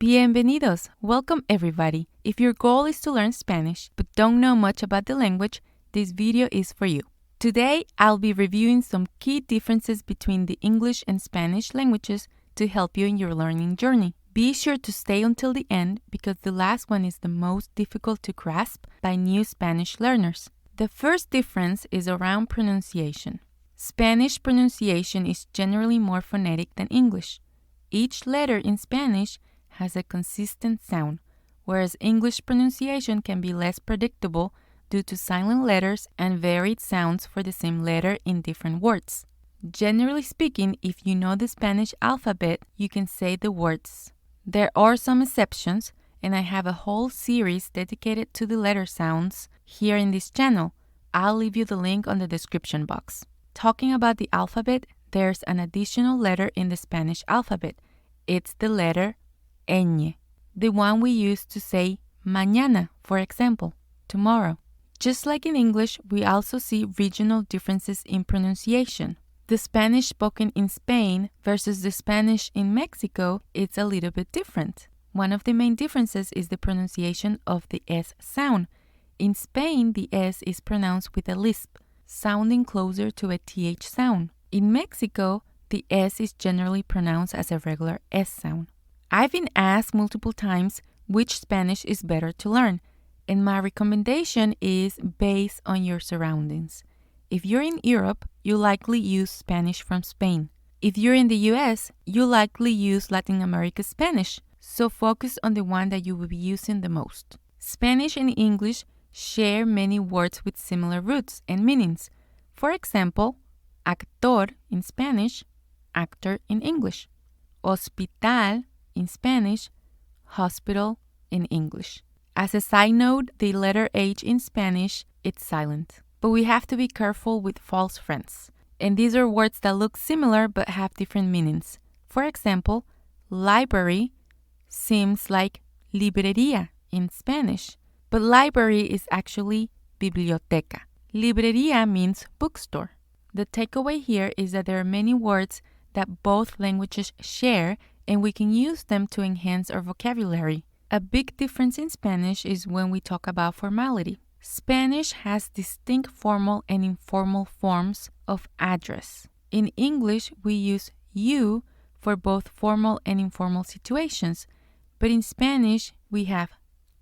Bienvenidos! Welcome everybody! If your goal is to learn Spanish but don't know much about the language, this video is for you. Today, I'll be reviewing some key differences between the English and Spanish languages to help you in your learning journey. Be sure to stay until the end because the last one is the most difficult to grasp by new Spanish learners. The first difference is around pronunciation. Spanish pronunciation is generally more phonetic than English. Each letter in Spanish has a consistent sound, whereas English pronunciation can be less predictable due to silent letters and varied sounds for the same letter in different words. Generally speaking, if you know the Spanish alphabet, you can say the words. There are some exceptions, and I have a whole series dedicated to the letter sounds here in this channel. I'll leave you the link on the description box. Talking about the alphabet, there's an additional letter in the Spanish alphabet. It's the letter ñ, the one we use to say mañana, for example, tomorrow. Just like in English, we also see regional differences in pronunciation. The Spanish spoken in Spain versus the Spanish in Mexico, it's a little bit different. One of the main differences is the pronunciation of the S sound. In Spain, the S is pronounced with a lisp, sounding closer to a TH sound. In Mexico, the S is generally pronounced as a regular S sound. I've been asked multiple times which Spanish is better to learn, and my recommendation is based on your surroundings. If you're in Europe, you likely use Spanish from Spain. If you're in the US, you likely use Latin America Spanish, so focus on the one that you will be using the most. Spanish and English share many words with similar roots and meanings. For example, actor in Spanish, actor in English. Hospital in Spanish, hospital in English. As a side note, the letter H in Spanish, it's silent. But we have to be careful with false friends. And these are words that look similar but have different meanings. For example, library seems like librería in Spanish, but library is actually biblioteca. Librería means bookstore. The takeaway here is that there are many words that both languages share and we can use them to enhance our vocabulary. A big difference in Spanish is when we talk about formality. Spanish has distinct formal and informal forms of address. In English, we use you for both formal and informal situations, but in Spanish, we have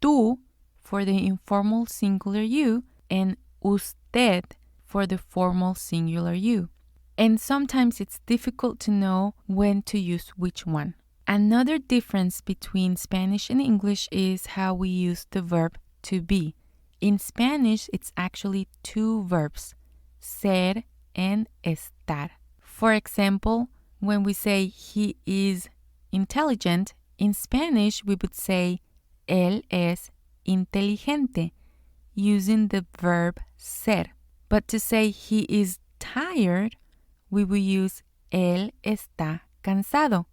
tú for the informal singular you and usted for the formal singular you. And sometimes it's difficult to know when to use which one. Another difference between Spanish and English is how we use the verb to be. In Spanish, it's actually two verbs, ser and estar. For example, when we say he is intelligent, in Spanish we would say él es inteligente, using the verb ser. But to say he is tired, we will use él está cansado,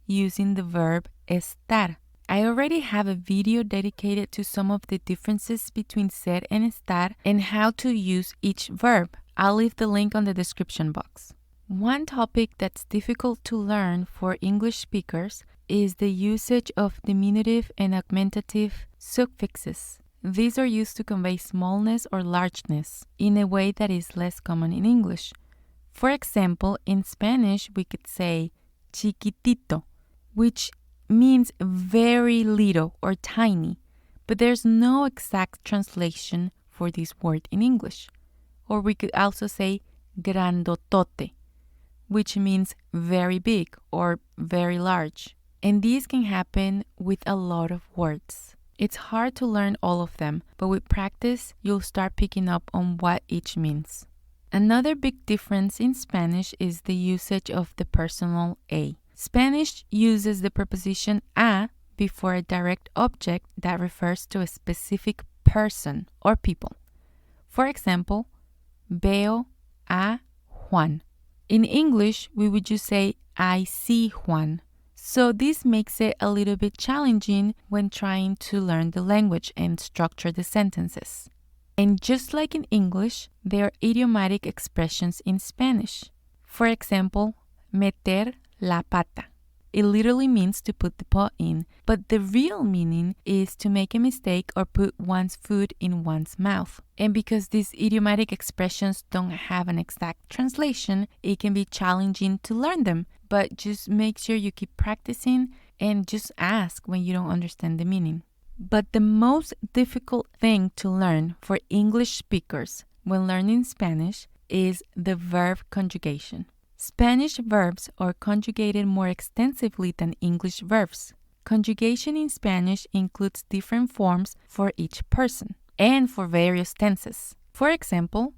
using the verb estar. I already have a video dedicated to some of the differences between ser and estar and how to use each verb. I'll leave the link on the description box. One topic that's difficult to learn for English speakers is the usage of diminutive and augmentative suffixes. These are used to convey smallness or largeness in a way that is less common in English. For example, in Spanish, we could say chiquitito, which means very little or tiny, but there's no exact translation for this word in English. Or we could also say grandotote, which means very big or very large. And these can happen with a lot of words. It's hard to learn all of them, but with practice, you'll start picking up on what each means. Another big difference in Spanish is the usage of the personal a. Spanish uses the preposition a before a direct object that refers to a specific person or people. For example, veo a Juan. In English, we would just say I see Juan. So this makes it a little bit challenging when trying to learn the language and structure the sentences. And just like in English, there are idiomatic expressions in Spanish. For example, meter la pata. it literally means to put the paw in, but the real meaning is to make a mistake or put one's foot in one's mouth. And because these idiomatic expressions don't have an exact translation, it can be challenging to learn them, but just make sure you keep practicing and just ask when you don't understand the meaning. But the most difficult thing to learn for English speakers when learning Spanish is the verb conjugation. Spanish verbs are conjugated more extensively than English verbs. Conjugation in Spanish includes different forms for each person and for various tenses. For example,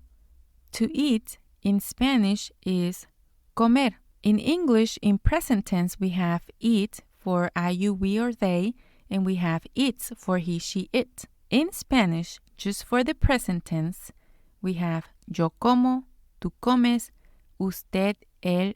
to eat in Spanish is comer. In English, in present tense, we have eat for I, you, we, or they, and we have eats for he, she, it. In Spanish, just for the present tense, we have yo como, tú comes, usted, él,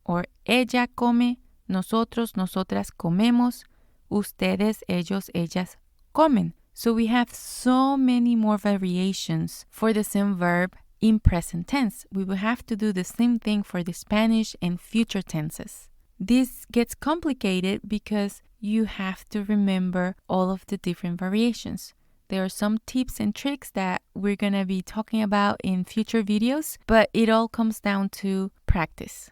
or ella come, nosotros, nosotras comemos, ustedes, ellos, ellas comen. So we have so many more variations for the same verb in present tense. We will have to do the same thing for the Spanish and future tenses. This gets complicated because you have to remember all of the different variations. There are some tips and tricks that we're going to be talking about in future videos, but it all comes down to practice.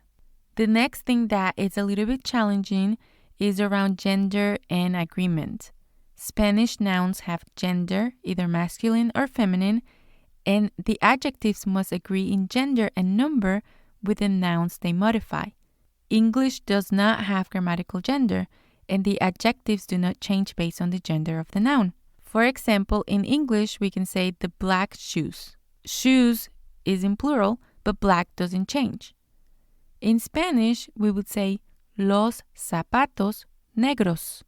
The next thing that is a little bit challenging is around gender and agreement. Spanish nouns have gender, either masculine or feminine, and the adjectives must agree in gender and number with the nouns they modify. English does not have grammatical gender, and the adjectives do not change based on the gender of the noun. For example, in English, we can say the black shoes. Shoes is in plural, but black doesn't change. In Spanish, we would say los zapatos negros,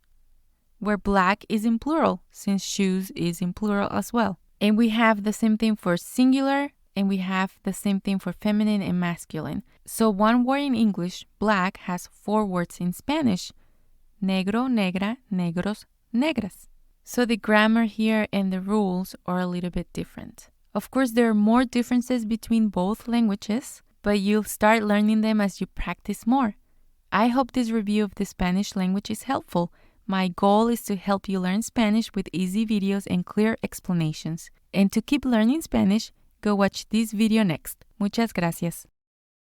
where black is in plural, since shoes is in plural as well. And we have the same thing for singular, and we have the same thing for feminine and masculine. So one word in English, black, has 4 words in Spanish: negro, negra, negros, negras. So the grammar here and the rules are a little bit different. Of course, there are more differences between both languages, but you'll start learning them as you practice more. I hope this review of the Spanish language is helpful. My goal is to help you learn Spanish with easy videos and clear explanations. And to keep learning Spanish, go watch this video next. Muchas gracias.